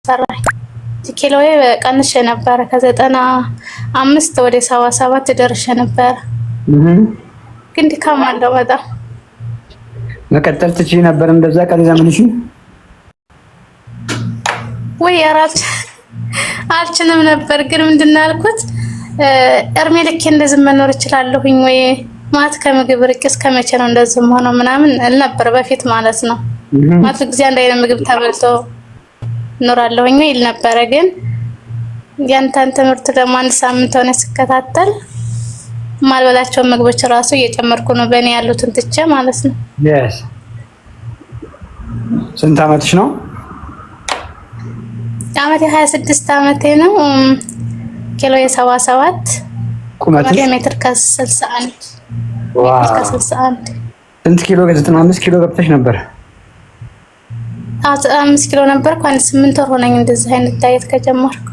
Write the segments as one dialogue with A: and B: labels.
A: ሰራኝ ኪሎዬ ቀንሼ ነበር ከ95 ወደ 77 ደርሼ ነበር። ግን ድካም አለው በጣም።
B: መቀጠል ትችይ ነበር እንደዛ ቀሪ ዘመንሽ?
A: ወይ አራት አልችልም ነበር። ግን ምንድነው ያልኩት እርሜ ልኬ እንደዚህ መኖር እችላለሁኝ ወይ ማት ከምግብ ርቄ እስከመቼ ነው እንደዚህ ሆኖ ምናምን ነበር በፊት ማለት ነው። ማት ጊዜ አንድ አይነት ምግብ ተበልቶ ኖራለሁኝ ይል ነበር። ግን ያንተን ትምህርት ደግሞ አንድ ሳምንት ሆነ ስከታተል ማልበላቸው ምግቦች ራሱ እየጨመርኩ ነው በእኔ ያሉትን ትቼ ማለት ነው።
B: yes ስንት አመትሽ ነው?
A: አመቴ 26 አመቴ ነው። ኪሎ 77
B: ቁመትሽ
A: ሜትር ከ61
B: ዋው
A: ከ61
B: ስንት ኪሎ? 95 ኪሎ ገብተሽ ነበር?
A: 5 ኪሎ ነበርኩ። አንድ 8 ወር ሆነኝ እንደዚህ አይነት ዳይት ከጀመርኩ።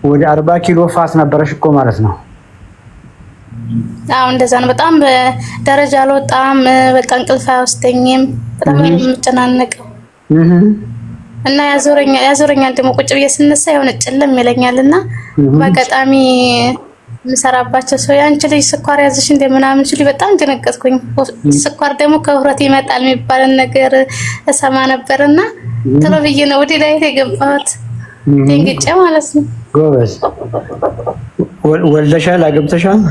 B: ወደ 40 ኪሎ ፋት ነበረሽ እኮ ማለት ነው።
A: አዎ እንደዛ ነው። በጣም ደረጃ አልወጣም። በቃ እንቅልፍ አይወስደኝም። በጣም የምጨናነቀው እና ያዞረኛል ደግሞ ቁጭ ብዬ ስነሳ የሆነ ጭልም ይለኛልና በአጋጣሚ የምሰራባቸው ሰው ያንቺ ልጅ ስኳር ያዝሽ እንደ ምናምን ሲሉ በጣም ደነገጥኩኝ። ስኳር ደግሞ ከውፍረት ይመጣል የሚባልን ነገር እሰማ ነበርና ቶሎ ብዬ ነው ወደ ዳይት የገባሁት። ደንግጬ ማለት ነው።
B: ጎበዝ። ወልደሻል? አገብተሻል?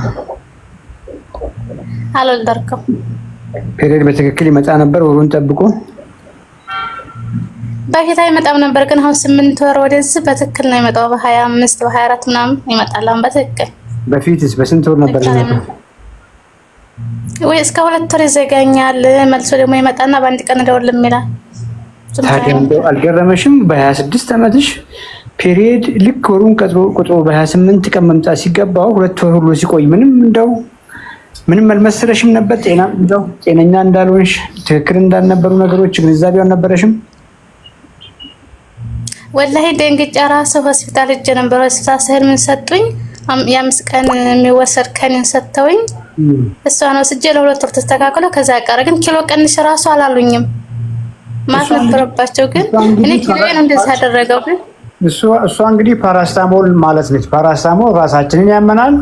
A: አልወለድኩም።
B: ፔሪድ በትክክል ይመጣ ነበር ወሩን ጠብቆ?
A: በፊት አይመጣም ነበር፣ ግን አሁን 8 ወር ወደዚህ በትክክል ነው የመጣው። በ25 በ24 ምናምን ይመጣል አሁን በትክክል። በፊትስ
B: በስንት ወር ነበር የሚመጣው?
A: ወይ እስከ 2 ወር ይዘጋኛል፣ መልሶ ደግሞ ይመጣና በአንድ ቀን ደውልም ይላል።
B: ታዲያ አልገረመሽም? በ26 አመትሽ ፔሪድ ልክ ወሩን ቁጥሩ በ28 ቀን መምጣት ሲገባው 2 ወር ሁሉ ሲቆይ ምንም አልመሰለሽም ነበር? ጤነኛ እንዳልሆንሽ ትክክል እንዳልነበሩ ነገሮች ግንዛቤው አልነበረሽም?
A: ወላሂ ደንግጬ ራሱ ሆስፒታል ሄጄ ነበር። ሆስፒታል ስሄድ ምን ሰጡኝ? የ5 ቀን የሚወሰድ ከኒን ሰጥተውኝ እሷ ነው ስጄ ለ2 ወር ተስተካክሎ ከዛ ቀረ። ግን ኪሎ ቀንሽ ራሱ አላሉኝም ማለት ነበረባቸው። ግን እኔ ኪሎዬን እንደዛ ያደረገው ግን
B: እሷ እንግዲህ ፓራስታሞል ማለት ነች። ፓራስታሞል ራሳችንን ያመናል፣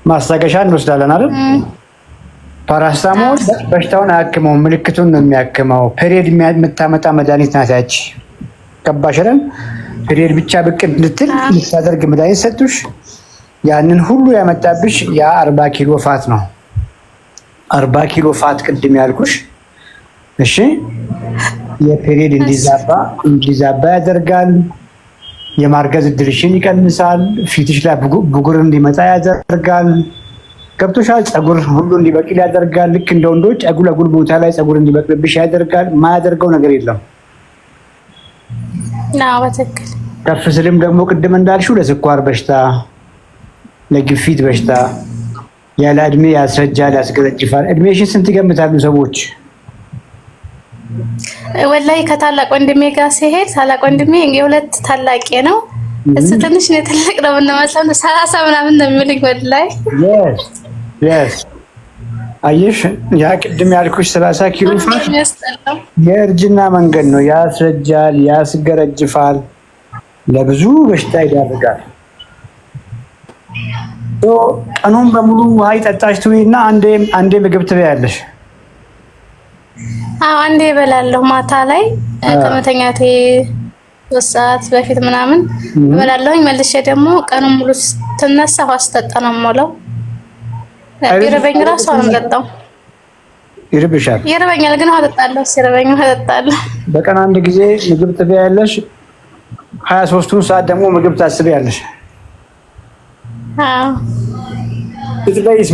B: ማስታገሻ እንወስዳለን አይደል? ፓራስታሞል በሽታውን አያክመውም፣ ምልክቱን ነው የሚያክመው። ፔሪድ የምታመጣ መድኃኒት ናት ያቺ። ገባሽረን? ፔሪድ ብቻ ብቅ እንድትል ልታደርግ መድኃኒት ሰጡሽ። ያንን ሁሉ ያመጣብሽ ያ 40 ኪሎ ፋት ነው። 40 ኪሎ ፋት ቅድም ያልኩሽ እሺ፣ የፔሪድ እንዲዛባ ያደርጋል። የማርገዝ እድልሽን ይቀንሳል። ፊትሽ ላይ ብጉር እንዲመጣ ያደርጋል። ገብቶሻል? ፀጉር ሁሉ እንዲበቅል ያደርጋል። ልክ እንደ ወንዶች አጉል ቦታ ላይ ፀጉር እንዲበቅልብሽ ያደርጋል። ማያደርገው ነገር የለም።
A: በትክክል።
B: ከፍ ስልም ደግሞ ቅድም እንዳልሽው ለስኳር በሽታ፣ ለግፊት በሽታ ያለ እድሜ ያስረጃል፣ ያስገረጅፋል። እድሜሽን ስንት ይገምታሉ ሰዎች?
A: ወላሂ ከታላቅ ወንድሜ ጋር ሲሄድ ታላቅ ወንድሜ የሁለት ታላቄ ነው። እሱ ትንሽ ነው ትልቅ ነው እና ማለት 30 ምናምን ነው የሚልኝ ወላሂ። yes አየሽ፣ ያ ቅድም ያልኩሽ 30 ኪሎ ፋት የእርጅና መንገድ ነው። ያስረጃል፣ ያስገረጅፋል፣ ለብዙ በሽታ ይዳርጋል። ቀኑን በሙሉ ውሃ ይጠጣሽ ትይና አንዴ ምግብ ትበያለሽ። አንዴ እበላለሁ ማታ ላይ ከመተኛቴ 3 ሰዓት በፊት ምናምን እበላለሁኝ። መልሼ ደግሞ ቀኑን ሙሉ ስትነሳ ውሃ ስጠጣ ነው የምውለው። ይርበኝ ራሱ አልጠጣም።
B: ይርብሻል?
A: ይርበኛል ግን ውሃ እጠጣለሁ። ሲርበኝ ውሃ እጠጣለሁ።
B: በቀን አንድ ጊዜ ምግብ ትበያለሽ፣ 23ቱን ሰዓት ደግሞ ምግብ ታስቢያለሽ።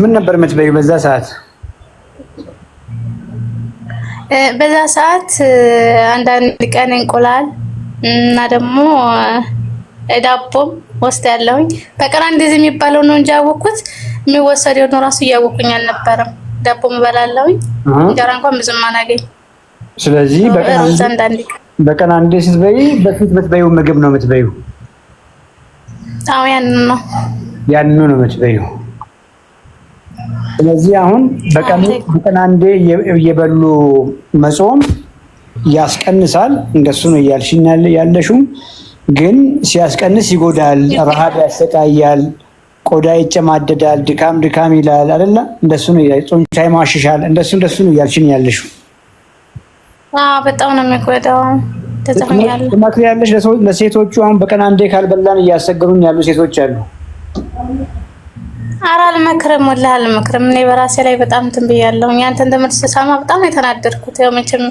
B: ምን ነበር የምትበይው በዛ ሰዓት?
A: በዛ ሰዓት አንዳንድ ቀን እንቁላል እና ደግሞ ዳቦም ወስዳለሁኝ። በቀን አንድ ጊዜ የሚባለው ነው እንጂ ያወኩት የሚወሰደው ነው ራሱ እያወኩኝ አልነበረም። ዳቦም እበላለሁኝ፣ እንጀራ እንኳን ብዙም አላገኝ።
B: ስለዚህ በቀን አንዴ ስትበይ በፊት የምትበይው ምግብ ነው የምትበይው?
A: አዎ ያንኑ ነው
B: የምትበይው። ስለዚህ አሁን በቀን አንዴ እየበሉ መጾም ያስቀንሳል። እንደሱ ነው እያልሽኝ ያለሽው። ግን ሲያስቀንስ ይጎዳል፣ ረሃብ ያሰቃያል፣ ቆዳ ይጨማደዳል፣ ድካም ይላል አይደለ? እንደሱ ነው ጡንቻ ይማሽሻል። እንደሱ ነው እያልሽኝ ያለሽው።
A: በጣም ነው የሚጎዳው።
B: ትመክሪያለሽ ለሴቶቹ? አሁን በቀን አንዴ ካልበላን እያሰገሩኝ ያሉ ሴቶች አሉ።
A: ኧረ አልመክርም፣ ወላሂ አልመክርም። እኔ በራሴ ላይ በጣም እንትን ብያለሁ። ያንተን ትምህርት ስሰማ በጣም የተናደድኩት ያው መቼም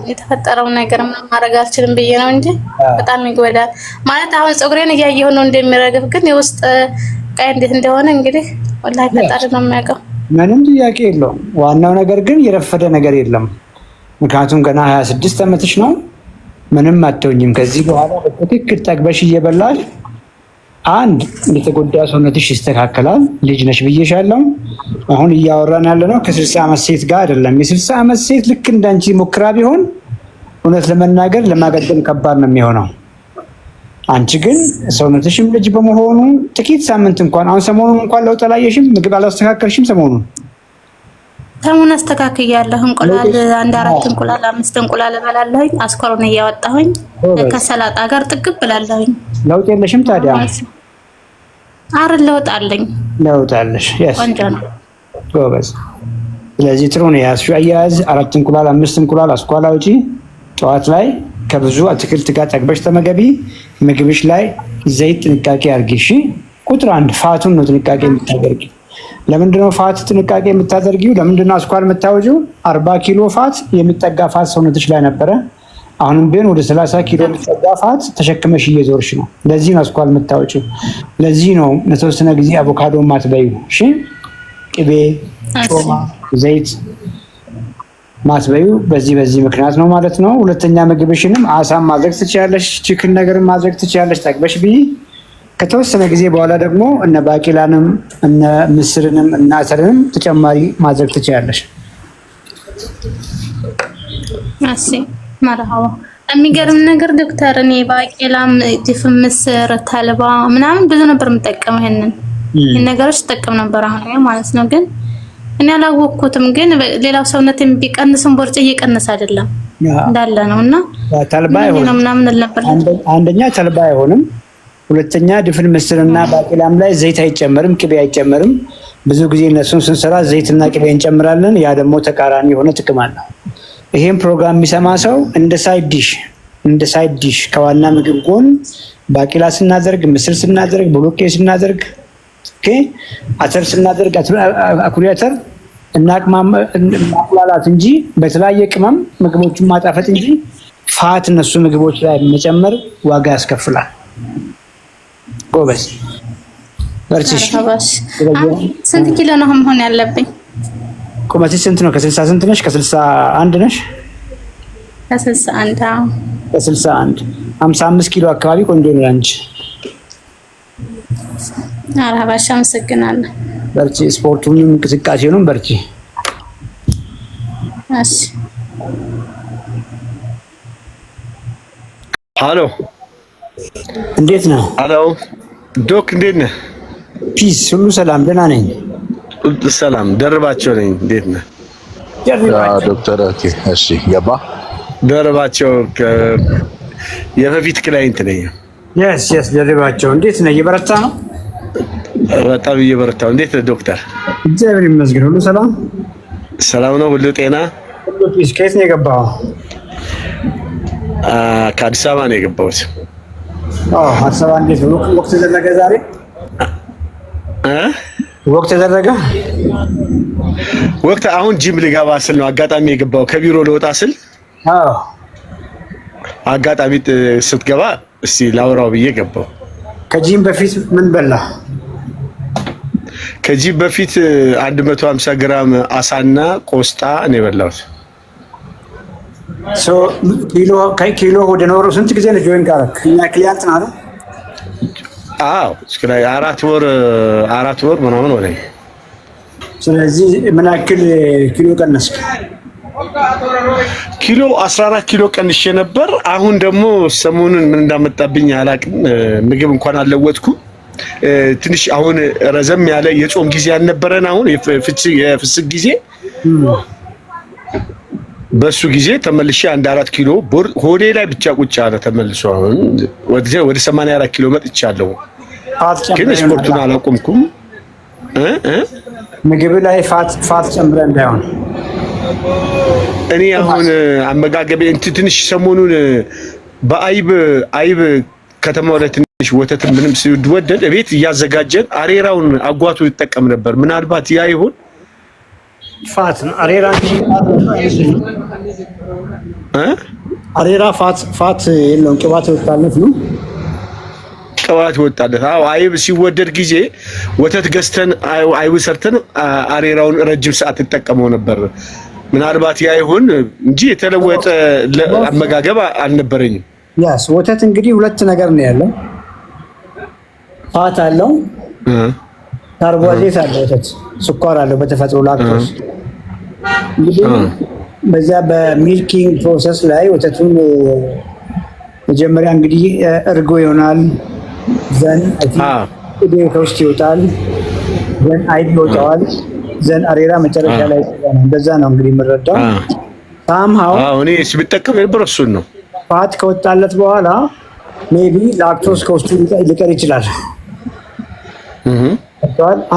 A: የተፈጠረው ነገር ምንም ማድረግ አልችልም ብዬ ነው እንጂ በጣም ይጎዳል። ማለት አሁን ፀጉሬን እያየሁ ነው እንደሚረግፍ፣ ግን የውስጥ ቀይ እንዴት እንደሆነ እንግዲህ ወላሂ ፈጣሪ ነው የሚያውቀው።
B: ምንም ጥያቄ የለውም። ዋናው ነገር ግን የረፈደ ነገር የለም። ምክንያቱም ገና 26 ዓመትሽ ነው። ምንም አትሆኝም። ከዚህ በኋላ በትክክል ጠግበሽ እየበላሽ አንድ የተጎዳ ሰውነትሽ ይስተካከላል። ልጅ ነሽ ብዬሻለሁ። አሁን እያወራን ያለ ነው ከ60 ዓመት ሴት ጋር አይደለም። የ60 ዓመት ሴት ልክ እንዳንቺ ሞክራ ቢሆን እውነት ለመናገር ለማገገም ከባድ ነው የሚሆነው። አንቺ ግን ሰውነትሽም ልጅ በመሆኑ ጥቂት ሳምንት እንኳን አሁን ሰሞኑን እንኳን ለውጥ አላየሽም? ምግብ አላስተካከልሽም? ሰሞኑን አስተካክያለሁ።
A: እንቁላል 1-4 እንቁላል 5 እንቁላል እበላለሁኝ። አስኳሩን እያወጣሁኝ ከሰላጣ ጋር ጥግብ ብላለሁኝ።
B: ለውጥ የለሽም ታዲያ?
A: አረ ለውጥ አለኝ።
B: ለውጥ አለሽ?
A: ቆንጆ ነው።
B: ጎበዝ። ስለዚህ ጥሩ ነው ያዝሽው አያያዝ። 4 እንቁላል 5 እንቁላል አስኳላ ውጪ። ጠዋት ላይ ከብዙ አትክልት ጋር ጠግበሽ ተመገቢ። ምግብሽ ላይ ዘይት ጥንቃቄ አድርጊ። እሺ። ቁጥር 1 ፋቱን ነው ጥንቃቄ የምታደርጊ። ለምንድነው ፋት ጥንቃቄ የምታደርጊው? ለምንድነው አስኳል የምታወጂው? 40 ኪሎ ፋት የሚጠጋ ፋት ሰውነትሽ ላይ ነበረ። አሁንም ቢሆን ወደ 30 ኪሎ የሚጠጋ ፋት ተሸክመሽ እየዞርሽ ነው። ለዚህ ነው አስኳል የምታወጪው። ለዚህ ነው ለተወሰነ ጊዜ አቮካዶ ማትበይው። እሺ። ቅቤ፣ ጮማ፣ ዘይት ማትበይው በዚህ ምክንያት ነው ማለት ነው። ሁለተኛ ምግብሽንም አሳም ማድረግ ትችያለሽ፣ ቺክን ነገርን ማድረግ ትችያለሽ። ጠግበሽ ብይ። ከተወሰነ ጊዜ በኋላ ደግሞ እነ ባቂላንም እነ ምስርንም እነ አተርንም ተጨማሪ ማድረግ ትችያለሽ።
A: እሺ መርሃባ። የሚገርም ነገር ዶክተር፣ እኔ ባቂላም፣ ድፍን ምስር፣ ተልባ ምናምን ብዙ ነበር የምጠቀመው። ይሄን ነገሮች ተጠቀም ነበር አሁን ማለት ነው። ግን እኔ አላወቅኩትም። ግን ሌላው ሰውነት ቢቀንስም ቦርጭ እየቀነሰ አይደለም እንዳለ ነውና
B: ተልባ አይሆንም ምናምን ነበር። አንደኛ ተልባ አይሆንም። ሁለተኛ ድፍን ምስርና ባቂላም ላይ ዘይት አይጨመርም፣ ቅቤ አይጨመርም። ብዙ ጊዜ እነሱን ስንሰራ ዘይትና ቅቤ እንጨምራለን። ያ ደግሞ ተቃራኒ የሆነ ጥቅም አለው። ይሄን ፕሮግራም የሚሰማ ሰው እንደ ሳይድ ዲሽ ከዋና ምግብ ጎን ባቂላ ስናደርግ፣ ምስር ስናደርግ፣ ቦሎቄ ስናደርግ፣ አተር ስናደርግ አኩሪ አተር እና ማቁላላት እንጂ በተለያየ ቅመም ምግቦችን ማጣፈጥ እንጂ ፋት እነሱ ምግቦች ላይ መጨመር ዋጋ ያስከፍላል። ጎበዝ በርቺ።
A: ስንት ኪሎ ነው መሆን ያለብኝ?
B: ቁመትሽ ስንት ነው? ከ60 ስንት ነሽ? ከ61 ነሽ?
A: ከ61
B: ከ61 55 ኪሎ አካባቢ ቆንጆ ነው አንቺ።
A: አራባሽ አመሰግናለሁ።
B: በርቺ። ስፖርቱንም እንቅስቃሴውንም በርቺ።
A: እሺ።
C: ሃሎ፣
B: እንዴት ነህ?
C: ሃሎ ዶክ፣ እንዴት ነህ?
B: ፒስ፣ ሁሉ ሰላም፣ ደህና ነኝ።
C: ሰላም፣ ደርባቸው ነኝ። እንዴት ነህ
D: ዶክተር? ኦኬ፣ እሺ፣ ገባ።
C: ደርባቸው የበፊት ክላይንት ነኝ።
B: የስ ደርባቸው፣ እንዴት ነህ? እየበረታ ነው?
C: በጣም እየበረታው። እንዴት ነህ ዶክተር?
B: እግዚአብሔር ይመስገን፣ ሁሉ ሰላም።
C: ሰላም ነው፣ ሁሉ ጤና።
B: ሁሉ ፒስ። ከየት ነው የገባኸው?
C: ከአዲስ አበባ ነው የገባሁት።
B: አዲስ አበባ እንዴት ነው? ወቅት ተደረገ ዛሬ? ወቅት ተደረገ?
C: ወቅት አሁን ጂም ልገባ ስል ነው አጋጣሚ የገባው። ከቢሮ ልወጣ ስል አጋጣሚ ስትገባ እስቲ ላውራው ብዬ ገባው።
B: ከጂም በፊት ምን በላ?
C: ከጂም በፊት 150 ግራም አሳና ቆስጣ ነው የበላሁት። ኪሎ ወደ ኖሮ ስንት ጊዜ ነው ጆይን ካረክ? እኛ ክሊያንት ነው አይደል? አዎ፣ እስከ 4 ወር ምናምን ሆነኝ።
B: ስለዚህ ምን ያክል ኪሎ ቀነስክ?
C: ኪሎ 14 ኪሎ ቀንሼ ነበር። አሁን ደግሞ ሰሞኑን ምን እንዳመጣብኝ አላቅም። ምግብ እንኳን አልለወጥኩም። ትንሽ አሁን ረዘም ያለ የጾም ጊዜ አልነበረን። አሁን የፍስክ ጊዜ በሱ ጊዜ ተመልሼ አንድ 4 ኪሎ ሆዴ ላይ ብቻ ቁጭ አለ ተመልሶ አሁን ወደ 84 ኪሎ መጥቻለሁ። ግን ስፖርቱን አላቆምኩም።
B: ምግብ ላይ ፋት ጨምረህ እንዳይሆን
C: እኔ አሁን አመጋገቤ ትንሽ ሰሞኑን በአይብ ከተማው ላይ ትንሽ ወተት ምንም ሲወደድ ቤት እያዘጋጀን አሬራውን አጓቱ ይጠቀም ነበር። ምናልባት ያ ይሁን
B: ፋት ነው አሬራ አሬራ ፋት የለውም፣ ቅባት ወጣለት ነው።
C: ቅባት ወጣለት። አዎ አይብ ሲወደድ ጊዜ ወተት ገዝተን አይብ ሰርተን አሬራውን ረጅም ሰዓት ተጠቀመው ነበር። ምናልባት ያ ይሁን እንጂ የተለወጠ አመጋገብ አልነበረኝም።
B: ያስ ወተት እንግዲህ ሁለት ነገር ነው ያለው። ፋት አለው፣ ካርቦሃይድሬት አለው፣ ወተት ስኳር አለው በተፈጥሮ ላክቶስ። እንግዲህ በዛ በሚልኪንግ ፕሮሰስ ላይ ወተቱን መጀመሪያ እንግዲህ እርጎ ይሆናል፣ ዘን ቅቤ ከውስጥ ይወጣል፣ ዘን አይብ ይወጣዋል፣ ዘን አሬራ መጨረሻ ላይ ይወጣል። እንደዛ ነው እንግዲህ የምንረዳው። ሳምሃው
C: እኔ ሲጠቀም የነበረው እሱን ነው።
B: ፋት ከወጣለት በኋላ ሜቢ ላክቶስ ከውስጡ ሊቀር ይችላል።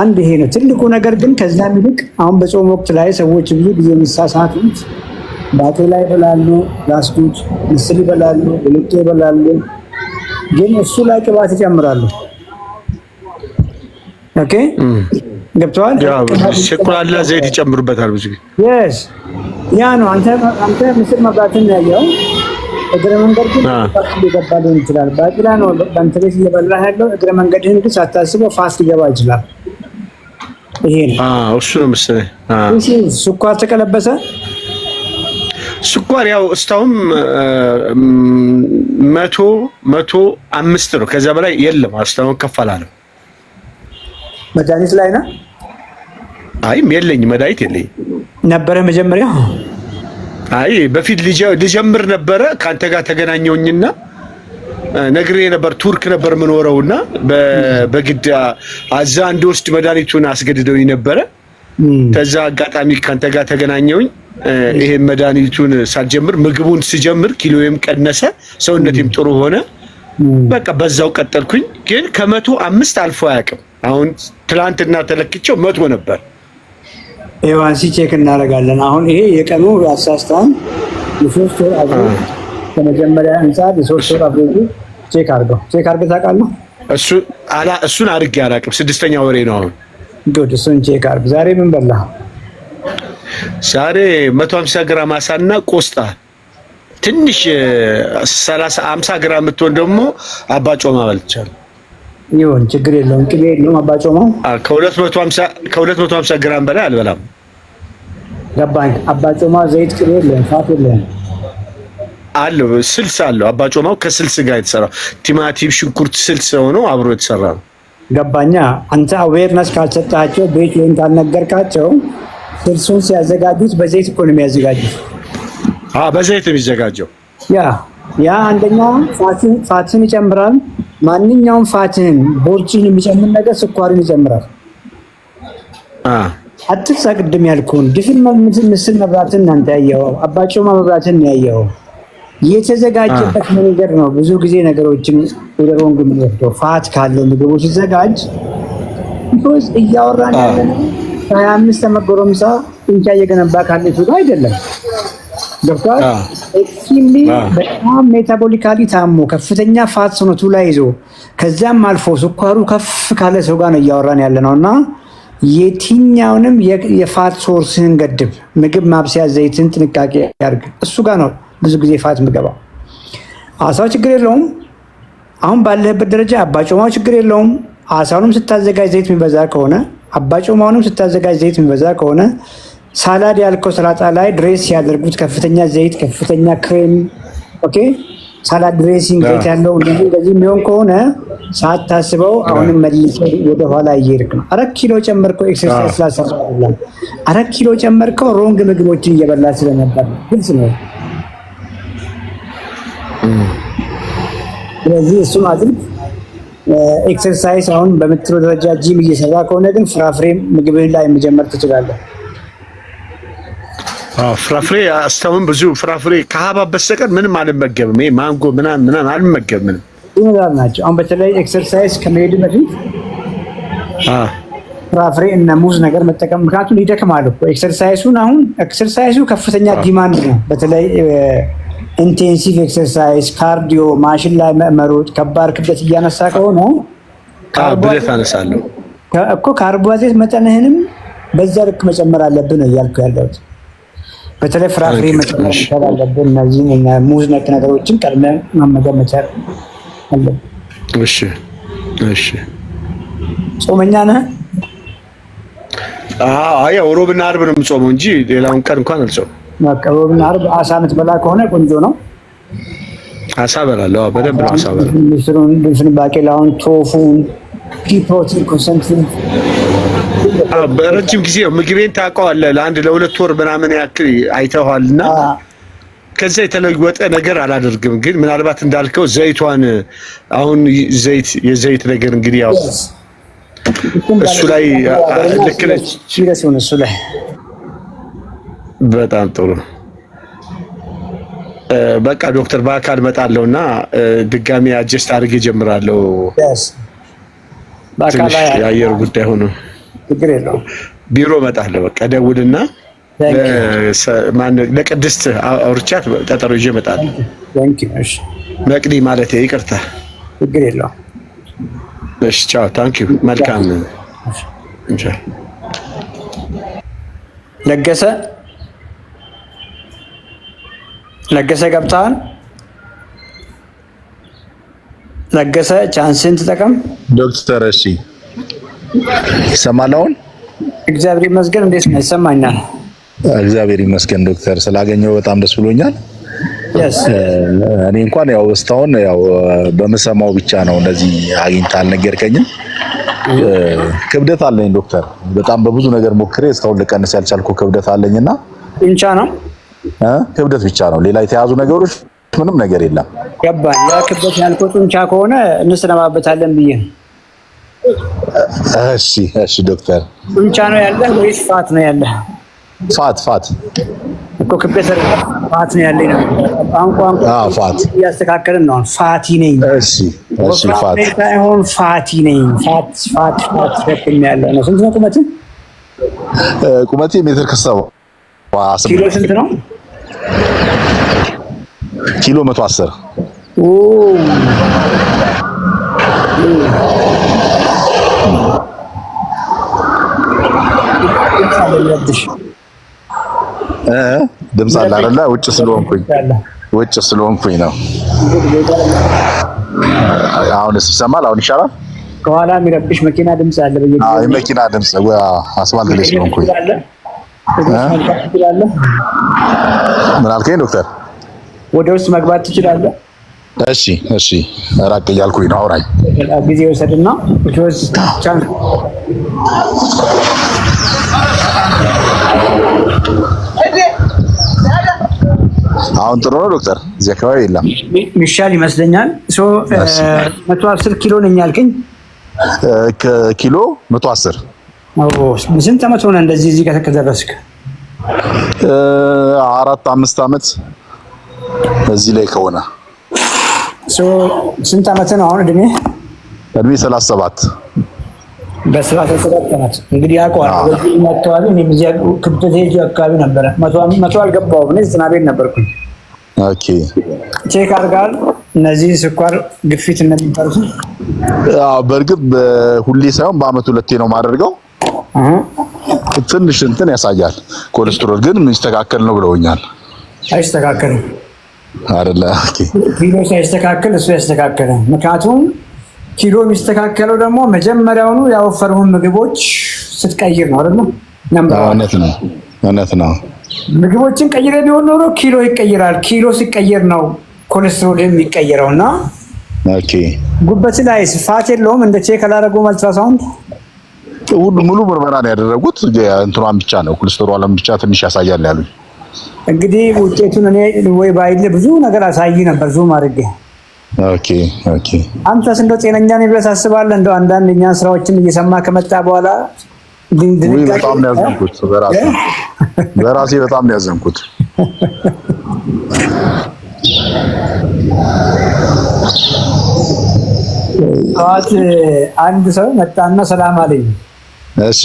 B: አንድ ይሄ ነው ትልቁ ነገር። ግን ከዛም ይልቅ አሁን በጾም ወቅት ላይ ሰዎች ብዙ ጊዜ የሚሳሳቱት ባቄላ ይበላሉ፣ ራስዱት፣ ምስር ይበላሉ፣ ብልጤ ይበላሉ፣ ግን እሱ ላይ ቅባት ይጨምራሉ። ኦኬ ገብተዋል።
C: ሸኮላላ ዘይት ይጨምሩበታል ብዙ ጊዜ።
B: yes ያ ነው። አንተ ምስር መብላትን ያየው እግረ መንገድ ግን ሊገባ ሊሆን ይችላል። ባቄላ ነው በአንተ ቤት እየበላህ ያለው፣ እግረ መንገድህን ግን ሳታስበው ፋስት ሊገባ ይችላል። ይሄ ነው
C: እሱ ነው መሰለኝ።
B: ስኳር ተቀለበሰ።
C: ስኳር ያው እስካሁን 105 ነው። ከዛ በላይ የለም። እስካሁን ከፍ አላለም።
B: መድኃኒት ላይ ነው?
C: አይም የለኝም፣ መድኃኒት የለኝም።
B: ነበረ መጀመሪያ?
C: አይ በፊት ልጀምር ነበረ። ካንተ ጋር ተገናኘውኝና ነግሬ ነበር። ቱርክ ነበር የምኖረውና በግድ አዛ እንድወስድ መድኃኒቱን አስገድደውኝ ነበረ። ከዛ አጋጣሚ ካንተ ጋር ተገናኘውኝ። ይሄን መድኃኒቱን ሳልጀምር ምግቡን ስጀምር ኪሎዬም ቀነሰ፣ ሰውነቴም ጥሩ ሆነ። በቃ በዛው ቀጠልኩኝ። ግን ከ105 አልፎ አያውቅም። አሁን ትላንትና ተለክቼው 100 ነበር።
B: ኤቫንሲ ቼክ እናደርጋለን። አሁን ይሄ የቀኑ አሳስታን የሶስት ወር አብሬጅ ከመጀመሪያ አንፃር የሶስት ወር አብሬጅ ቼክ አድርገህ ታውቃለህ?
C: እሱን አድርጌ አላውቅም። 6ኛ ወሬ ነው አሁን።
B: ጉድ፣ እሱን ቼክ አድርግ። ዛሬ ምን በላህ?
C: ዛሬ 150 ግራም አሳና ቆስጣ፣ ትንሽ 50 ግራም የምትሆን ደግሞ አባጮማ በልቻለሁ።
B: ይሁን ችግር የለውም። ቅቤ የለውም አባጮማው።
C: ከ250 ግራም በላይ አልበላም።
B: ገባኝ። አባጮማ ዘይት፣ ቅቤ የለውም፣ ፋት የለውም
C: አለው። ስልስ አለው። አባጮማው ከስልስ ጋር የተሰራ ቲማቲም፣ ሽንኩርት፣ ስልስ ሆኖ አብሮ የተሰራ ነው።
B: ገባኛ። አንተ አዌርነስ ካልሰጣቸው ቤት ወይም ካልነገርካቸው ስልሱን ሲያዘጋጁት በዘይት እኮ ነው የሚያዘጋጁት።
C: በዘይት ነው የሚዘጋጀው።
B: ያ አንደኛ ፋትን ይጨምራል። ማንኛውም ፋትን ቦርጭን የሚጨምር ነገር ስኳርን ይጨምራል። አትርሳ ቅድም ያልኩህን ድፍን ምስል መብላትን እናንተ ያየኸው፣ አባጮማ መብላትን ያየኸው የተዘጋጀበት መንገድ ነው። ብዙ ጊዜ ነገሮችን ወደ ሮንግ የምንወስደው ፋት ካለው ምግቡ ሲዘጋጅ ቢኮዝ እያወራን ያለነው 25 ዓመት ጎረምሳ ጡንቻ እየገነባ ካለ ሰው ጋር አይደለም። ዶክተር ኤክስትሪምሊ በጣም ሜታቦሊካሊ ታሞ ከፍተኛ ፋት ሰውነቱ ላይ ይዞ ከዛም አልፎ ስኳሩ ከፍ ካለ ሰው ጋር ነው እያወራን ያለነው። እና የትኛውንም የፋት ሶርስህን ገድብ። ምግብ ማብሰያ ዘይትን ጥንቃቄ ያድርግ። እሱ ጋር ነው ብዙ ጊዜ ፋት ምገባው። አሳው ችግር የለውም። አሁን ባለህበት ደረጃ አባጮማው ችግር የለውም። አሳውንም ስታዘጋጅ ዘይት የሚበዛ ከሆነ አባጮማውንም ስታዘጋጅ ዘይት የሚበዛ ከሆነ ሳላድ ያልከው ሰላጣ ላይ ድሬስ ያደርጉት ከፍተኛ ዘይት፣ ከፍተኛ ክሬም፣ ኦኬ ሳላድ ድሬሲንግ ዘይት ያለው እንደዚህ የሚሆን ከሆነ ሳታስበው አሁንም መልሰህ ወደ ኋላ እየሄድክ ነው። 4 ኪሎ ጨመርከው ኤክሰርሳይዝ ስላሰራ አይደለም። 4 ኪሎ ጨመርከው ሮንግ ምግቦችን እየበላ ስለነበር ግልጽ ነው። ስለዚህ እሱም አድርግ። ኤክሰርሳይዝ አሁን በምትለው ደረጃ ጂም እየሰራ ከሆነ ግን ፍራፍሬ ምግብህን ላይ መጀመር ትችላለህ።
C: ፍራፍሬ አስተውን ብዙ ፍራፍሬ ከሀባብ በስተቀር ምንም አልመገብም። ይሄ ማንጎ ምናምን አልመገብም።
B: ይላል ናቸው። አሁን በተለይ ኤክሰርሳይዝ ከመሄድ በፊት ፍራፍሬ እና ሙዝ ነገር መጠቀም፣ ምክንያቱም ይደክማል እኮ ኤክሰርሳይዙን። አሁን ኤክሰርሳይዙ ከፍተኛ ዲማንድ ነው። በተለይ ኢንቴንሲቭ ኤክሰርሳይዝ፣ ካርዲዮ፣ ማሽን ላይ መሮጥ፣ ከባድ ክብደት እያነሳ ከሆነ
C: ብለት አነሳለሁ
B: እኮ ካርቦሃይድሬት መጠንህንም በዛ ልክ መጨመር አለብን ነው እያልኩ ያለሁት። በተለይ ፍራፍሬ መጨመር አለብን። እነዚህ ሙዝ ነክ ነገሮችን ቀድመን መመገብ መቻል አለብን።
C: እሺ ጾመኛ
B: ነህ?
C: ያው ሮብና ዓርብ ነው የምጾመው እንጂ ሌላውን ቀን እንኳን አልጾምም። በቃ
B: ሮብና ዓርብ አሳ የምትበላ ከሆነ ቆንጆ ነው።
C: አሳ በላለሁ፣ በደንብ ነው አሳ በላለሁ።
B: ምስሩን፣ ባቄላውን፣ ቶፉን፣ ፕሮቲን ኮንሰንትሬት
C: በረጅም ጊዜ ምግቤን ታውቀዋለህ። ለሁለት ወር ምናምን ያክል አይተኸዋልና ከዛ የተለወጠ ነገር አላደርግም። ግን ምናልባት እንዳልከው ዘይቷን አሁን የዘይት ነገር እንግዲህ ያው እሱ ላይ ልክ ነች።
B: እሱ ላይ
C: በጣም ጥሩ። በቃ ዶክተር በአካል እመጣለሁና ድጋሚ አጀስት አድርጌ እጀምራለሁ። በአካል የአየር ጉዳይ ሆኖ
B: ችግር የለውም።
C: ቢሮ እመጣለሁ። በቃ ደውልና ለቅድስት አውርቻት ቀጠሮ ይዤ እመጣለሁ። መቅዲ ማለት ይቅርታ።
B: ችግር የለውም።
C: እሺ ቻው። ታንኪዩ። መልካም ለገሰ ገብተሃል?
B: ለገሰ ቻንስን ተጠቀም
D: ዶክተር። እሺ ይሰማል አሁን?
B: እግዚአብሔር ይመስገን። እንዴት ነው? ይሰማኛል።
D: እግዚአብሔር ይመስገን ዶክተር፣ ስላገኘው በጣም ደስ ብሎኛል። እኔ እንኳን ያው እስካሁን ያው በመሰማው ብቻ ነው እንደዚህ አግኝተህ አልነገርከኝም። ክብደት አለኝ ዶክተር፣ በጣም በብዙ ነገር ሞክሬ እስካሁን ልቀንስ ያልቻልኩ ክብደት አለኝና
B: ጡንቻ ነው
D: ክብደት ብቻ ነው፣ ሌላ የተያዙ ነገሮች ምንም ነገር የለም።
B: ገባኝ። ያ ክብደት ያልከው ጡንቻ ከሆነ እንሰነባበታለን ብዬ ነው።
D: እሺ ዶክተር፣
B: ጡንቻ ነው ያለህ ወይስ ፋት ነው ያለህ?
D: ፋት
B: እኮ ክብደት ፋት ነው ያለኝ ነው።
D: ፋት
B: እያስተካከልን ነው። ፋቲ ነኝ።
D: እሺ ፋት
B: ሳይሆን ፋቲ ነኝ። ፋት ደክም ያለ ነው። ስንት ነው ቁመትህ?
D: ቁመቴ ሜትር ከ70።
B: ኪሎ ስንት ነው?
D: ኪሎ 110። ድምፅ አለ አይደለ? ውጭ ስለሆንኩኝ ነው። አሁንስ ይሰማል? አሁን ይሻላል?
B: ከኋላ የሚረብሽ መኪና ድምፅ አለ።
D: የመኪና ድምፅ አስፋልት ላይ ስለሆንኩኝ። ምን አልከኝ ዶክተር?
B: ወደ ውስጥ መግባት ትችላለህ?
D: እሺ ራቅ እያልኩኝ ነው። አውራኝ
B: ጊዜ ወሰድና
D: አሁን ጥሩ ነው ዶክተር። እዚህ አካባቢ የለም
B: ሚሻል ይመስለኛል። 110 ኪሎ ነኝ ያልከኝ?
D: ኪሎ 110።
B: ስንት ዓመት ሆነ እንደዚህ እዚህ ጋር ከደረስክ?
D: 4-5 ዓመት እዚህ ላይ ከሆነ።
B: ስንት ዓመት ነው አሁን እድሜ?
D: 37።
B: በ37 ዓመት እንግዲህ ያውቀዋል። በዚህ አካባቢ እኔ እዚህ ክብደት ሄጅ አካባቢ ነበረ። 100 አልገባሁም። እኔ 90 ቤት ነበርኩኝ።
D: ኦኬ
B: ቼክ አድርጋል እነዚህ ስኳር፣ ግፊት እንደሚባሉት?
D: በእርግጥ ሁሌ ሳይሆን በአመት 2 ነው የማደርገው። ትንሽ እንትን ያሳያል። ኮሌስትሮል ግን የሚስተካከል ነው ብለውኛል።
B: አይስተካከልም
D: አይደለ? ኦኬ
B: ኪሎ ሳይስተካከል እሱ ያስተካከለ። ምክንያቱም ኪሎ የሚስተካከለው ደግሞ መጀመሪያውኑ ያወፈሩን ምግቦች ስትቀይር ነው አይደል? እውነት ነው። ምግቦችን ቀይረ ቢሆን ኖሮ ኪሎ ይቀየራል። ኪሎ ሲቀየር ነው ኮሌስትሮል የሚቀየረውና
D: ኦኬ
B: ጉበት ላይ ፋት የለውም። እንደ ቼክ አላደረጉም አልትራሳውንድ
D: ሁሉ ሙሉ ምርመራ ነው ያደረጉት። እንትኗን ብቻ ነው ኮሌስትሮልን ብቻ ትንሽ ያሳያል ያሉኝ።
B: እንግዲህ ውጤቱን እኔ ወይ ባይል ብዙ ነገር አሳይ ነበር ዙም አድርጌ።
D: ኦኬ
B: አንተስ እንደው ጤነኛ ነኝ ብለህ ታስባለህ? እንደው አንዳንድ እኛን ስራዎችን እየሰማ ከመጣ በኋላ
D: በጣም ነው ያዘንኩት በራሴ በራሴ በጣም ነው ያዘንኩት።
B: ጠዋት አንድ ሰው መጣና ሰላም አለኝ።
D: እሺ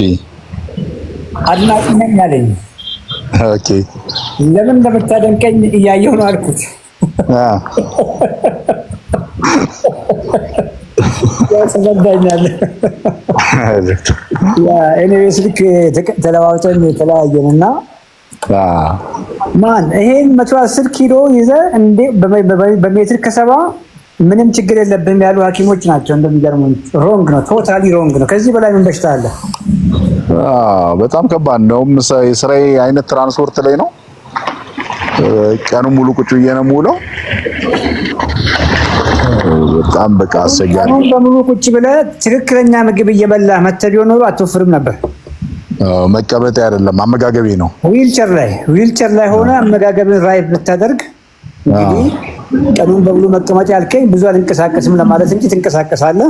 B: አድናቂ ነኝ አለኝ።
D: ኦኬ
B: ለምን እንደምታደንቀኝ እያየሁ ነው አልኩት። ያስረዳኛል። ኤኒዌይስ ልክ ተለዋውጠን የተለያየንና ማን ይሄን 110 ኪሎ ይዘህ እንዴ በሜትር ከሰባ ምንም ችግር የለብህም ያሉ ሐኪሞች ናቸው። እንደሚገርመው ሮንግ ነው፣ ቶታሊ ሮንግ ነው። ከዚህ በላይ ምን በሽታ አለ?
D: በጣም ከባድ ነው። የስራዬ አይነት ትራንስፖርት ላይ ነው። ቀኑን ሙሉ ቁጭ ብዬ ነው የምውለው። በጣም በቃ አስቸጋሪ ነው። በሙሉ ቁጭ ብለህ ትክክለኛ ምግብ እየበላህ መተህ ቢሆን ኖሮ አትወፍርም ነበር። መቀመጤ አይደለም አመጋገቤ ነው። ዊልቸር ላይ ሆነ አመጋገብን ራይት ብታደርግ እንግዲህ ቀኑን በሙሉ መቀመጥ ያልከኝ ብዙ አልንቀሳቀስም ለማለት እንጂ ትንቀሳቀሳለህ።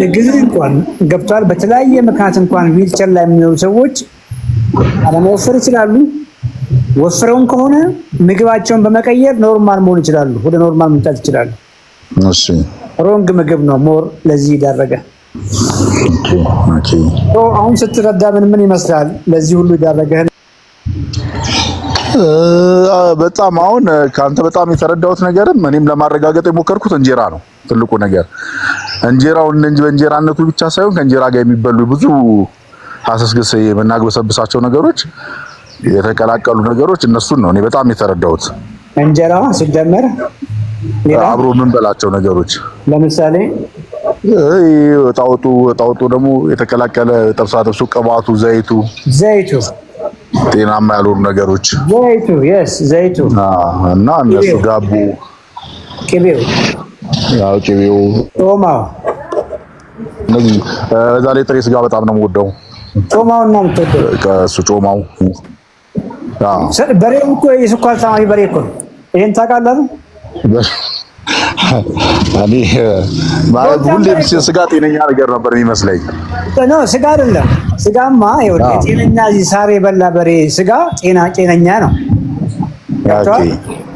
D: እግዝህ እንኳን ገብቷል። በተለያየ ምክንያት እንኳን ዊልቸር ላይ የሚኖሩ ሰዎች አለመወፈር ይችላሉ። ወፍረውን ከሆነ ምግባቸውን በመቀየር ኖርማል መሆን ይችላሉ። ወደ ኖርማል መምጣት ይችላሉ። እሺ ሮንግ ምግብ ነው ሞር ለዚህ ይዳረገ። ኦኬ አሁን ስትረዳ ምን ይመስላል ለዚህ ሁሉ ይዳረገህ? በጣም አሁን ካንተ በጣም የተረዳሁት ነገርም እኔም ለማረጋገጥ የሞከርኩት እንጀራ ነው ትልቁ ነገር። እንጀራውን እንጂ በእንጀራነቱ ብቻ ሳይሆን ከእንጀራ ጋር የሚበሉ ብዙ አሰስገሰ የምናግበሰብሳቸው ነገሮች የተቀላቀሉ ነገሮች እነሱን ነው እኔ በጣም የተረዳሁት። እንጀራ ሲደመር አብሮ የምንበላቸው ነገሮች ለምሳሌ ጣውጡ ደግሞ የተቀላቀለ ጥብሱ፣ ቅባቱ፣ ዘይቱ ጤናማ ያልሆኑ ነገሮች ዘይቱ እና እነሱ ዳቦ፣ ቅቤው ጮማው እነዚህ ዛሬ ጥሬ ስጋ በጣም ነው የምወደው። ጮማው እና የምትወደው ከእሱ ጮማው በሬው እኮ የስኳር ታማሚ በሬ እኮ ነው። ይሄን ታውቃለህ? እኔ ማለት ሁሌም ስጋ ጤነኛ ነገር ነበር የሚመስለኝ። ስጋ አይደለም። ስጋማ ይኸውልህ ጤነኛ ሳር የበላ በሬ ስጋ ጤነኛ ነው።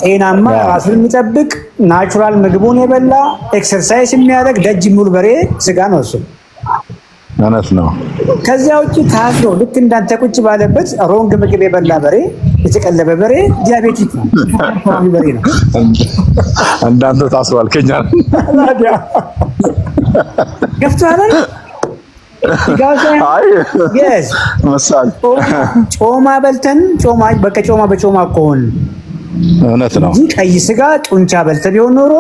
D: ጤናማ ራሱን የሚጠብቅ ናቹራል ምግቡን የበላ ኤክሰርሳይዝ የሚያደርግ ደጅ ሙሉ በሬ ስጋ ነው እሱ። እውነት ነው። ከዚያ ውጪ ታስሮ ልክ እንዳንተ ቁጭ ባለበት ሮንግ ምግብ የበላ በሬ የተቀለበ በሬ ዲያቤቲክ ነው። በሬ ነው እንዳንተ ታስሯል። ከኛ ገፍቷል። አይ መሳል ጮማ በልተን ጮማ በጮማ ከሆነ እውነት ነው። ቀይ ስጋ ጡንቻ በልተህ ቢሆን ኖሮ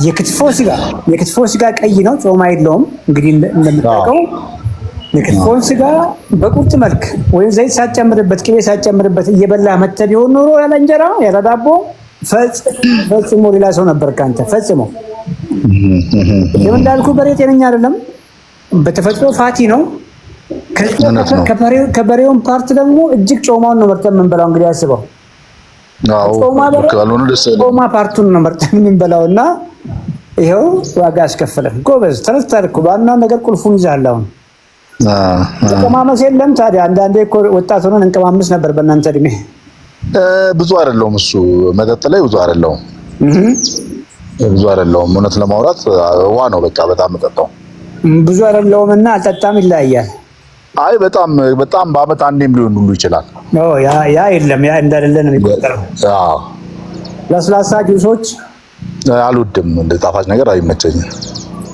D: የክትፎ ስጋ ቀይ ነው፣ ጮማ የለውም። እንግዲህ እንደምታውቀው የክትፎን ስጋ በቁርጥ መልክ ወይም ዘይት ሳትጨምርበት ቅቤ ሳትጨምርበት እየበላህ መተህ ቢሆን ኖሮ ያለ እንጀራ ያለ ዳቦ ፈጽሞ ሌላ ሰው ነበር ካንተ ፈጽሞ። እንዳልኩህ በሬ ጤነኛ አይደለም፣ በተፈጥሮ ፋቲ ነው። ከበሬውን ፓርት ደግሞ እጅግ ጮማውን ነው መርጠን የምንበላው። እንግዲህ አስበው ጮማ ፓርቱን ነው መርጠን የምንበላውና ይኸው ዋጋ ያስከፍላል። ጎበዝ ተነስተህ እኮ ዋናው ነገር ቁልፉን ይዘሃል። አሁን እንቀማመስ የለም ታዲያ። አንዳንዴ እኮ ወጣት ሆነን እንቀማመስ ነበር በእናንተ እድሜ። ብዙ አይደለሁም እሱ መጠጥ ላይ ብዙ አይደለሁም እውነት ለማውራት ዋ ነው በቃ በጣም መጠጣው ብዙ አይደለሁም እና አልጠጣም ይለያያል። አይ በጣም በአመት አንዴም ሊሆን ሁሉ ይችላል። ያ የለም ያ እንዳለ ነው የሚቆጠረው። ለስላሳ ጁሶች አልወድም፣ እንደ ጣፋጭ ነገር አይመቸኝም።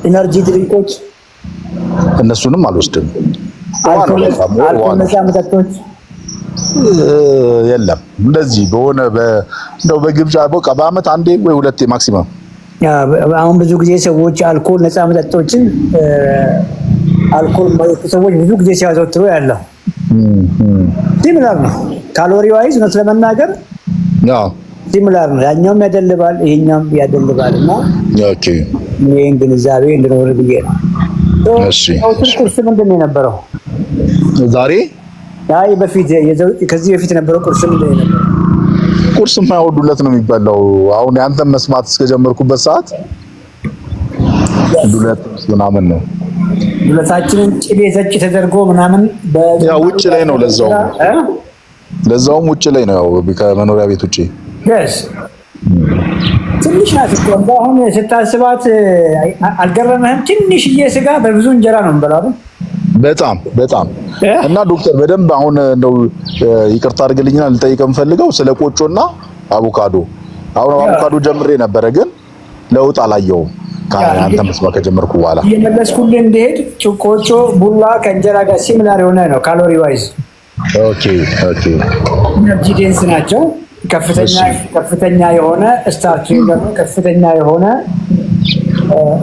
D: ኢነርጂ ድሪንኮች እነሱንም አልወስድም። አልኮል ነፃ መጠጦች የለም። እንደዚህ በሆነ እንደው በግብዣ በቃ በአመት አንዴ ወይ ሁለቴ ማክሲመም። አሁን ብዙ ጊዜ ሰዎች አልኮል ነፃ መጠጦችን አልኮል ሰዎች ብዙ ጊዜ ሲያዘወትሩ ያለው ሲሚላር ነው። ካሎሪ ዋይዝ ነው ለመናገር ሲሚላር ነው። ያኛውም ያደልባል ይሄኛውም ያደልባል እና ኦኬ ይሄን ግንዛቤ እንድኖር ብዬ ነው። እሺ ቁርስ ምንድን ነው የነበረው ዛሬ? አይ ከዚህ በፊት የነበረው ቁርስ ምንድን ነው የነበረው? ቁርስ የማይወዱለት ነው የሚበላው። አሁን ያንተን መስማት እስከጀመርኩበት ሰዓት ዱለት ምናምን ነው
B: ሁለታችንን ቅቤ ዘጭ ተደርጎ ምናምን
D: ያው ውጭ ላይ ነው ለዛውም ውጭ ላይ ነው ከመኖሪያ ቤት ውጭ
B: ደስ ትንሽ ናት እኮ አሁን ስታስባት አልገረመህም? ትንሽዬ ስጋ በብዙ እንጀራ ነው የምበላው። በጣም እና ዶክተር በደንብ አሁን እንደው ይቅርታ አድርግልኝና ልጠይቅህ የምፈልገው ስለ ቆጮና አቮካዶ። አሁን አቮካዶ ጀምሬ ነበረ ግን ለውጥ አላየውም ከአንተ መስማት ከጀመርኩ በኋላ። እየመለስኩልህ እንድሄድ ቆጮ ቡላ ከእንጀራ ጋር ሲሚላር የሆነ ነው ካሎሪ ዋይዝ።
D: ኦኬ
B: ኢነርጂ ዴንስ ናቸው። ከፍተኛ የሆነ ስታርች ደግሞ ከፍተኛ የሆነ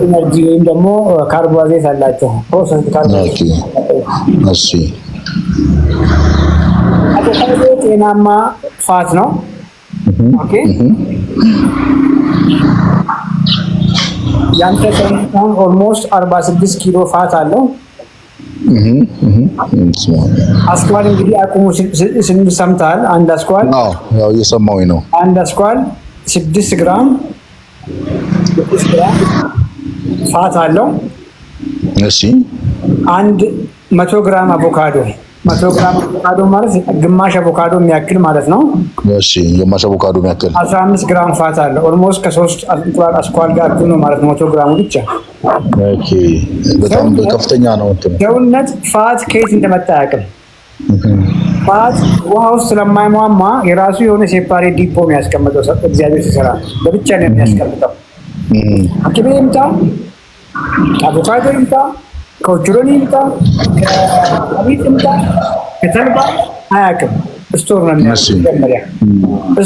B: ኢነርጂ ወይም ደግሞ ካርቦሃይድሬት አላቸው። ፕሮሰስድ ካርቦሃይድሬት።
D: እሺ
B: አቮካዶ ጤናማ ፋት ነው። ኦኬ ያንተ ሰውነቱን ኦልሞስት 46 ኪሎ ፋት አለው። አስኳል እንግዲህ አቁሙ ስንል ሰምተሃል? አንድ አስኳል
D: ያው እየሰማሁኝ ነው።
B: አንድ አስኳል 6 ግራም ፋት አለው።
D: እሺ
B: አንድ 100 ግራም አቮካዶ 100 ግራም አቮካዶ ማለት ግማሽ አቮካዶ የሚያክል ማለት ነው።
D: እሺ ግማሽ አቮካዶ የሚያክል
B: 15 ግራም ፋት አለው። ኦልሞስት ከ3 አስኳል ጋር ነው ማለት 100 ግራሙ ብቻ።
D: ኦኬ በጣም ከፍተኛ ነው እንትን
B: ሰውነት ፋት ከየት እንደመጣ አያውቅም። ፋት ውሃ ውስጥ ስለማይሟማ የራሱ የሆነ ሴፓሬት ዲፖ ነው ያስቀመጠው እግዚአብሔር ሲሰራ ለብቻ ነው የሚያስቀምጠው። ቅቤ ይምጣ፣ አቮካዶ ይምጣ፣ ከኦቾሎኒ ይምጣ፣ ከአቢት ይምጣ፣ ከተልባ አያውቅም። ስቶር ነው የሚያስቀምጠው።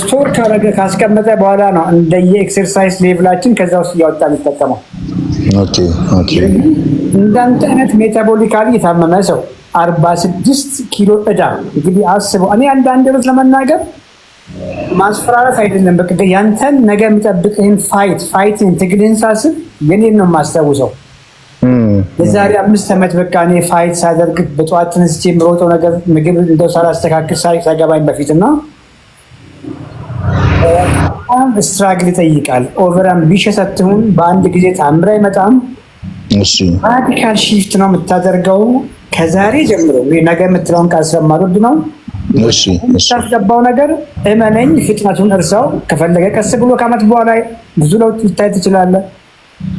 B: ስቶር ካረገ ካስቀመጠ በኋላ ነው እንደየ ኤክሰርሳይዝ ሌቭላችን ከዛ ውስጥ እያወጣ የሚጠቀመው። ኦኬ እንዳንተ አይነት ሜታቦሊካሊ የታመመ ሰው 46 ኪሎ ዕዳ እንግዲህ አስበው። እኔ አንዳንድ ርዕስ ለመናገር ማስፈራራት አይደለም፣ በቃ ያንተን ነገ የሚጠብቅህን ፋይትን ትግልህን ሳስብ የኔን ነው የማስታውሰው። የዛሬ 5 ዓመት በቃ እኔ ፋይት ሳደርግ በጠዋት ተነስቼ የምሮጠው ነገር ምግብ እንደው ሳላስተካክል ሳይገባኝ በፊት እና ስትራግል ይጠይቃል። ኦቨር አምቢሽስ አትሁን። በአንድ ጊዜ ታምር አይመጣም።
D: እሺ
B: ራዲካል ሺፍት ነው የምታደርገው ከዛሬ ጀምሮ። ነገ የምትለውን ቃል ስለማልወድ ነው።
D: እሺ
B: የምታስገባው ነገር እመነኝ፣ ፍጥነቱን እርሳው። ከፈለገ ቀስ ብሎ ከዓመት በኋላ ብዙ ለውጥ ልታይ ትችላለህ።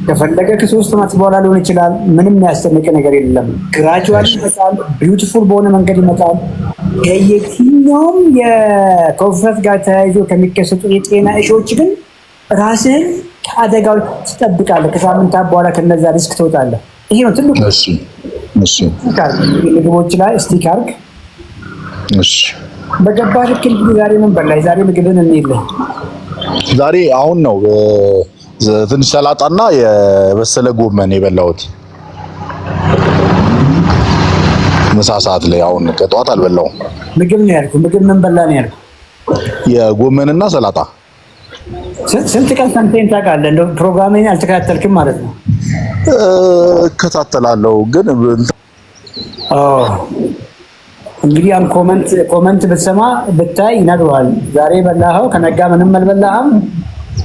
B: ከፈለገ ከ3 ዓመት በኋላ ሊሆን ይችላል። ምንም የሚያስጨንቅ ነገር የለም። ግራጁዋሊ ይመጣል። ቢዩቲፉል በሆነ መንገድ ይመጣል። የየትኛውም የኮንፈረንስ ጋር ተያይዞ ከሚከሰቱ የጤና እሾች ግን ራስህን ከአደጋው ትጠብቃለህ። ከሳምንታት በኋላ ከነዛ ሪስክ ትወጣለህ። ይሄ ነው ትልቁ።
D: እሺ
B: ምግቦች ላይ ስቲክ አድርግ።
D: እሺ
B: በገባህ ልክ እንግዲህ ዛሬ ምን በላህ? ዛሬ ምግብን እንይልህ።
D: ዛሬ አሁን ነው ትንሽ ሰላጣና የበሰለ ጎመን የበላሁት ምሳ ሰዓት ላይ። አሁን ከጠዋት አልበላሁም። ምግብ
B: ነው ያልኩህ። ምግብ ምን በላህ ነው ያልኩህ?
D: የጎመንና ሰላጣ።
B: ስንት ቀን ሰምተኸኝ ታውቃለህ? እንደው ፕሮግራሜን አልተከታተልክም ማለት ነው?
D: እከታተላለሁ ግን
B: እንግዲህ ያን ኮመንት ብትሰማ ብታይ ይነግረዋል። ዛሬ በላኸው፣ ከነጋ ምንም አልበላህም።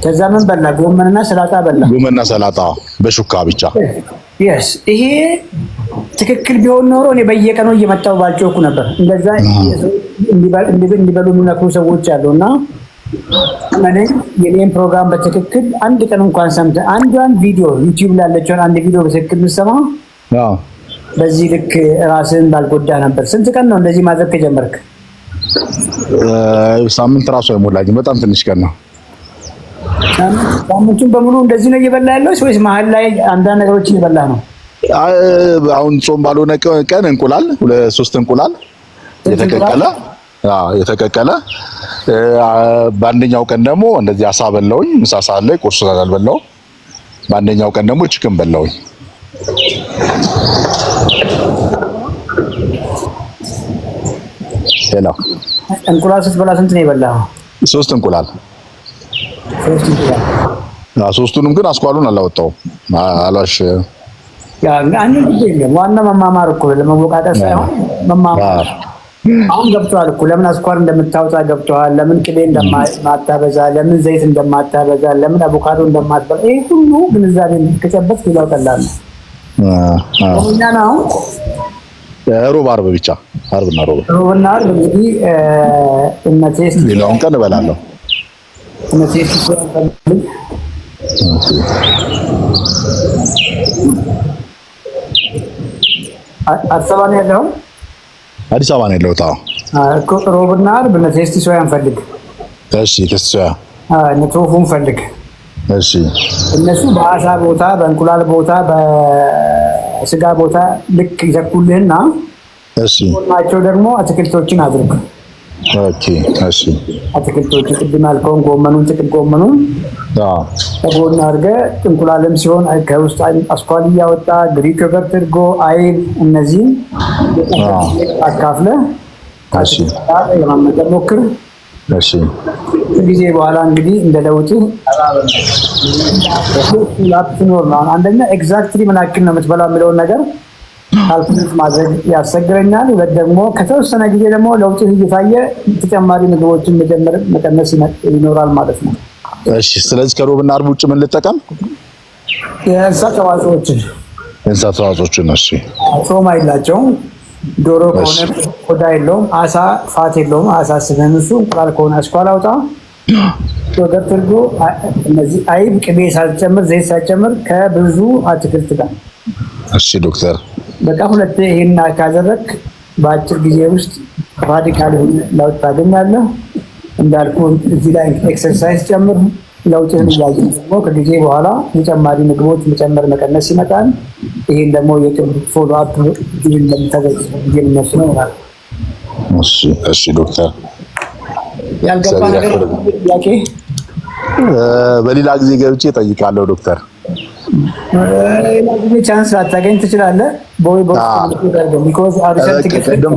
B: ከዛ ምን በላ? ጎመንና ሰላጣ በላ።
D: ጎመንና ሰላጣ በሹካ ብቻ።
B: yes ይሄ ትክክል ቢሆን ኖሮ እኔ በየቀኑ እየመጣሁ ባልጮኩ ነበር። እንደዛ እንዲበሉ የሚመክሩ ሰዎች አሉና እኔ የኔን ፕሮግራም በትክክል አንድ ቀን እንኳን ሰምተህ አንዷን ቪዲዮ ዩቲዩብ ላይ ያለችውን አንድ ቪዲዮ በትክክል ብትሰማ በዚህ ልክ ራስህን ባልጎዳ ነበር። ስንት ቀን ነው እንደዚህ ማድረግ ከጀመርክ?
D: ሳምንት ራሱ አይሞላኝም። በጣም ትንሽ ቀን ነው።
B: ሳምንቱን በሙሉ እንደዚህ ነው እየበላ ያለው ወይስ መሀል ላይ አንዳንድ ነገሮችን እየበላ ነው?
D: አሁን ጾም ባልሆነ ቀን እንቁላል 3 እንቁላል የተቀቀለ በአንደኛው ቀን ደግሞ እንደዚህ አሳ በላውኝ። ምሳ ሰዓት ላይ ቁርስ አልበላው። በአንደኛው ቀን ደግሞ ቺክን በላውኝ። ሄሎ
B: እንቁላል ስትበላ ስንት ነው የበላኸው?
D: 3 እንቁላል። ሶስቱንም ግን አስኳሉን አላወጣውም። አላሽ
B: አንድ ጊዜ የለም። ዋና መማማር እኮ ለመወቃቀስ ሳይሆን መማማር። አሁን ገብቶሃል እኮ ለምን አስኳል እንደምታወጣ ገብቶሃል። ለምን ቅቤ እንደማታበዛ፣ ለምን ዘይት እንደማታበዛ፣ ለምን አቮካዶ እንደማትበላ። ይሄ ሁሉ ግንዛቤ ከጨበጥ ይላው ቀላል ነው። እኛ ነው
D: ሮብ አርብ ብቻ አርብና ሮብ
B: እንግዲህ እነቴስ
D: ሌላውን ቀን እበላለሁ።
B: እነቴስ አዲስ አበባ ነው ያለው።
D: አዲስ አበባ ነው ያለው።
B: እኮ ሮብና አርብ እነቴስ ሶያን ፈልግ።
D: እሺ ተስፋ
B: ነቶፉን ፈልግ።
D: እሺ
B: እነሱ በአሳ ቦታ፣ በእንቁላል ቦታ፣ በስጋ ቦታ ልክ ይዘኩልህና
D: እሺ
B: ናቸው ደግሞ አትክልቶችን አድርግ።
D: ኦኬ እሺ
B: አትክልቶች ቅድም ያልከውን ጎመኑን፣ ጥቅል ጎመኑን ከጎን አድርገህ እንቁላልም ሲሆን ከውስጥ አስኳል እያወጣ ግሪክ ዮገርት እርጎ፣ አይብ እነዚህን አካፍለህ ለማመጠር ሞክር።
D: እሺ
B: ጊዜ በኋላ እንግዲህ እንደ ለውጥ ላፕኖር ነው። አንደኛ ኤግዛክትሊ ምን ያክል ነው የምትበላው የሚለውን ነገር ካልኩሌት ማድረግ ያስቸግረኛል። ሁለት ደግሞ ከተወሰነ ጊዜ ደግሞ ለውጥ እየታየ ተጨማሪ ምግቦችን መቀነስ ይኖራል ማለት ነው።
D: እሺ ስለዚህ ከሮብና አርብ ውጭ ምን ልጠቀም?
B: የእንስሳት ተዋጽኦችን
D: እሺ
B: ጾም አይላቸውም። ዶሮ ከሆነ ቆዳ የለውም። አሳ ፋት የለውም። አሳ ስጋን እሱ እንቁላል ከሆነ አስኳል አውጣ። ዮገርት እርጎ፣ እነዚህ አይብ፣ ቅቤ ሳትጨምር ዘይት ሳትጨምር ከብዙ አትክልት ጋር።
D: እሺ ዶክተር
B: በቃ ሁለት ይሄን ካደረክ በአጭር ጊዜ ውስጥ ራዲካል ለውጥ ታገኛለህ። እንዳልኩ እዚህ ላይ ኤክሰርሳይዝ ጨምር። ለውጥህን እያየህ ደግሞ ከጊዜ በኋላ ተጨማሪ ምግቦች መጨመር መቀነስ ይመጣል። ይሄን ደግሞ የቅርብ ፎሎ አፕ ዲል ለምታገኝ የሚነሱ ነው ማለት።
D: እሺ ዶክተር
B: ያልገባ ነገር ጥያቄ
D: በሌላ ጊዜ ገብቼ እጠይቃለሁ ዶክተር።
B: ሌላ ቻንስ ላታገኝ ትችላለህ።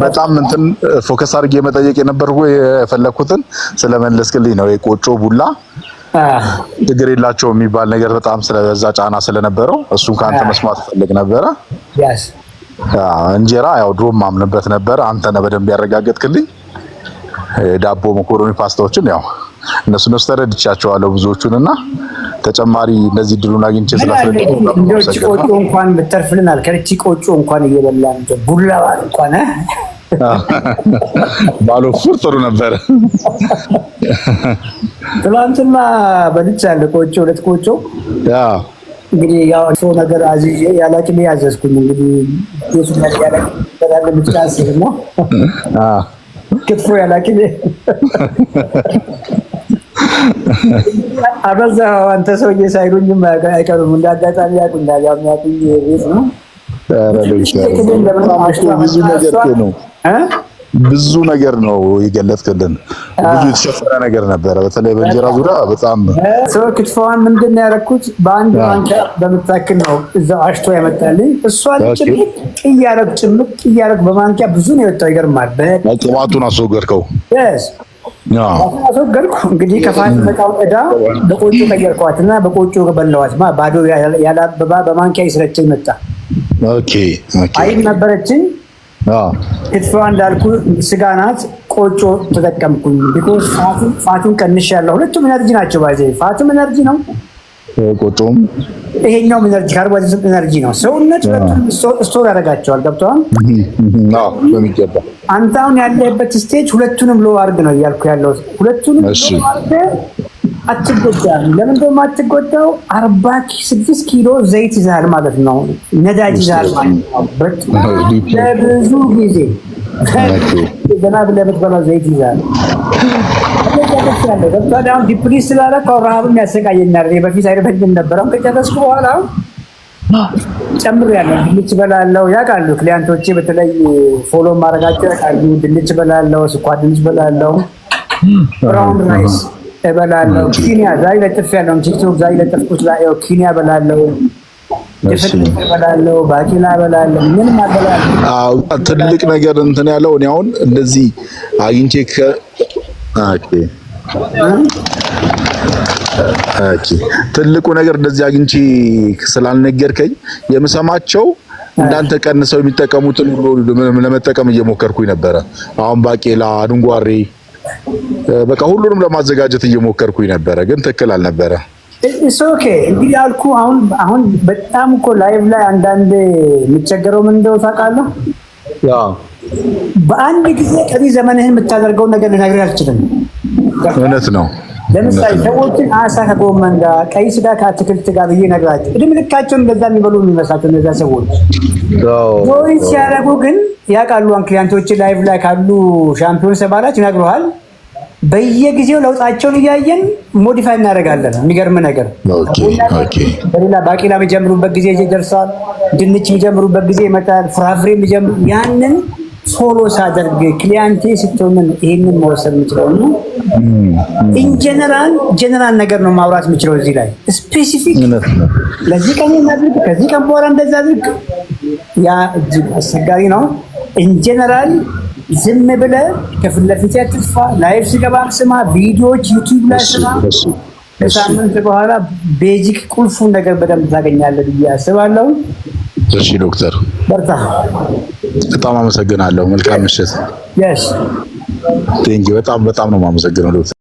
D: በጣም እንትን ፎከስ አድርጌ መጠየቅ የፈለኩትን ስለመለስክልኝ ነው። የቆጮ ቡላ ችግር የላቸውም የሚባል ነገር በጣም ስለበዛ ጫና ስለነበረው እሱን ከአንተ መስማት ፈልግ ነበረ። እንጀራ ያው ድሮም ማምንበት ነበረ። አንተ ነህ በደንብ ያረጋገጥክልኝ። ዳቦ፣ መኮሮኒ፣ ፓስታዎችን ያው እነሱን ተረድቻቸዋለሁ ብዙዎቹን እና ተጨማሪ እንደዚህ ድሉን አግኝቼ ስለፈለኩ
B: እንደዚህ ቆጮ እንኳን ብትርፍልናል። ከርቺ ቆጮ እንኳን እየበላን ቡላ እንኳን
D: ባሎፉር ጥሩ ነበር።
B: ትላንትና በልቻለሁ ቆጮ፣ ሁለት ቆጮ። እንግዲህ ያው ሰው ነገር አዝዤ ያላቅም ያዘዝኩኝ እንግዲህ የሱ ነገር ያላቅም ብቻስ ነው ክትፎ ያላቅም አበዛው። አንተ ሰውዬ ሳይሉኝም አይቀሩም። እንዳጋጣሚ ያቁኛል። ያምያቁኝ ቤት ነው።
D: ብዙ ነገር ነው የገለጽክልን። ብዙ የተሸፈነ ነገር ነበረ። በተለይ በእንጀራ ዙሪያ በጣም
B: ሰው ክትፎዋን ምንድን ያደረኩት በአንድ ማንኪያ በምታክል ነው እዛው አሽቶ ያመጣልኝ። እሷን ጭምቅ እያደረግ በማንኪያ ብዙ ነው የወጣው። ይገርማል።
D: ቅባቱን አስወገድከው?
B: አስወገድኩ። እንግዲህ ከፋት መጣው እዳ በቆጮ ቀየርኳትና በቆጮ በለዋት። ባዶ ያለ አበባ በማንኪያ ይስረችኝ መጣ። አይብ ነበረችኝ። ክትፎ እንዳልኩ ስጋ ናት። ቆጮ ተጠቀምኩኝ። ቢኮዝ ፋቱን ቀንሻለሁ። ሁለቱም ኢነርጂ ናቸው። ባይዘ ፋቱም ኢነርጂ ነው፣ ቆጮም ይሄኛው ኢነርጂ ካርቦሃይድሬት ኢነርጂ ነው። ሰውነት ሁለቱም ስቶር ያደርጋቸዋል። ገብቶሃል?
D: በሚገባ
B: አንተ አሁን ያለህበት ስቴጅ ሁለቱንም ሎ አድርግ ነው እያልኩ ያለው። ሁለቱንም ሎ አድርገህ አትጎዳም። ለምን ደግሞ አትጎዳው? 46 ኪሎ ዘይት ይዛል ማለት ነው። ነዳጅ ይዛል ማለት ነው። ለብዙ ጊዜ ገና ብለህ የምትበላው ዘይት ይዛል። አሁን ዲፕሊስ ስላደረግ ረሃብም ያሰቃየኛል። በፊት አይረፈኝም ነበረው። ከጨረስኩ በኋላ ጨምሬያለሁ። ድንች እበላለሁ። ያውቃሉ ክሊያንቶቼ፣ በተለይ ፎሎ ማድረጋቸው ያውቃሉ። ድንች እበላለሁ፣ ስኳር ድንች እበላለሁ፣ ብራውን ራይስ እበላለሁ። ኪኒያ ዛሬ ለጥፌያለሁ። ቲክቶክ ዛሬ ለጥፍኩት ላይ ኪኒያ እበላለሁ፣ ድፍት እበላለሁ፣ ባቂላ እበላለሁ። ምንም አበላለሁ።
D: ትልቅ ነገር እንትን ያለው እኔ አሁን እንደዚህ አግኝቼ ትልቁ ነገር እንደዚህ አግኝቼ ስላልነገርከኝ የምሰማቸው እንዳንተ ቀንሰው የሚጠቀሙትን ሁሉ ለመጠቀም እየሞከርኩኝ ነበረ። አሁን ባቄላ፣ አድንጓሬ በቃ ሁሉንም ለማዘጋጀት እየሞከርኩኝ ነበረ፣ ግን ትክክል አልነበረ።
B: ኦኬ እንግዲህ አልኩ። አሁን በጣም እኮ ላይቭ ላይ አንዳንድ የሚቸገረው ምን እንደው ታውቃለህ? በአንድ ጊዜ ቀሪ ዘመንህን የምታደርገው ነገር ልነግርህ አልችልም።
D: እውነት ነው።
B: ለምሳሌ ሰዎችን አሳ ከጎመን ጋር፣ ቀይ ስጋ ከአትክልት ጋር ብዬ እነግራቸው እድሜ ልካቸውን እንደዛ የሚበሉ የሚመስላቸው እነዛ ሰዎች ጆይን ሲያደርጉ ግን ያውቃሉ። ክሊያንቶች ላይቭ ላይ ካሉ ሻምፒዮን ሰባላት ይነግሩሃል። በየጊዜው ለውጣቸውን እያየን ሞዲፋይ እናደርጋለን። የሚገርም ነገር በሌላ ባቄላ የሚጀምሩበት ጊዜ ይደርሳል። ድንች የሚጀምሩበት ጊዜ ይመጣል። ፍራፍሬ የሚጀምሩ ያንን ፎሎ ሳደርግ ክሊያንቴ ስትሆን ይሄንን መወሰድ የምችለው ነው። ጀነራል ነገር ነው ማውራት የምችለው። እዚህ ላይ ስፔሲፊክ ለዚህ ቀን እናድርግ፣ ከዚህ ቀን በኋላ እንደዛ አድርግ፣ ያ እጅግ አስቸጋሪ ነው። ኢንጀነራል ዝም ብለህ ከፊት ለፊት አትጥፋ። ላይቭ ሲገባም ስማ፣ ቪዲዮዎች ዩቲዩብ ላይ ስማ። ከሳምንት በኋላ ቤዚክ ቁልፉን ነገር በደንብ ታገኛለህ ብዬ አስባለሁ።
D: እሺ ዶክተር
B: በርታ።
D: በጣም አመሰግናለሁ። መልካም ምሽት።
B: የስ
D: ቴንኪው። በጣም ነው የማመሰግነው ዶክተር።